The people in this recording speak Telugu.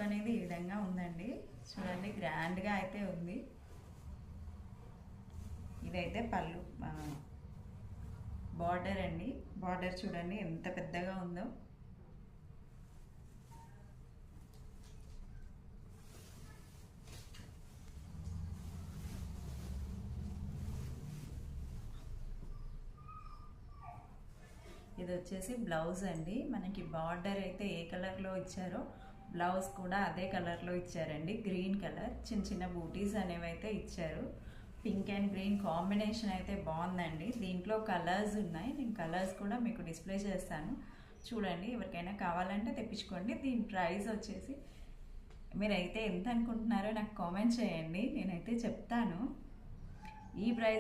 లుక్ అనేది ఈ విధంగా ఉందండి. చూడండి, గ్రాండ్గా అయితే ఉంది. ఇదైతే పళ్ళు బార్డర్ అండి. బార్డర్ చూడండి ఎంత పెద్దగా ఉందో. ఇది వచ్చేసి బ్లౌజ్ అండి. మనకి బార్డర్ అయితే ఏ కలర్లో ఇచ్చారో బ్లౌజ్ కూడా అదే కలర్లో ఇచ్చారండి. గ్రీన్ కలర్ చిన్న చిన్న బూటీస్ అనేవి అయితే ఇచ్చారు. పింక్ అండ్ గ్రీన్ కాంబినేషన్ అయితే బాగుందండి. దీంట్లో కలర్స్ ఉన్నాయి, నేను కలర్స్ కూడా మీకు డిస్ప్లే చేస్తాను చూడండి. ఎవరికైనా కావాలంటే తెప్పించుకోండి. దీని ప్రైస్ వచ్చేసి మీరైతే ఎంత అనుకుంటున్నారో నాకు కామెంట్ చేయండి, నేనైతే చెప్తాను. ఈ ప్రైస్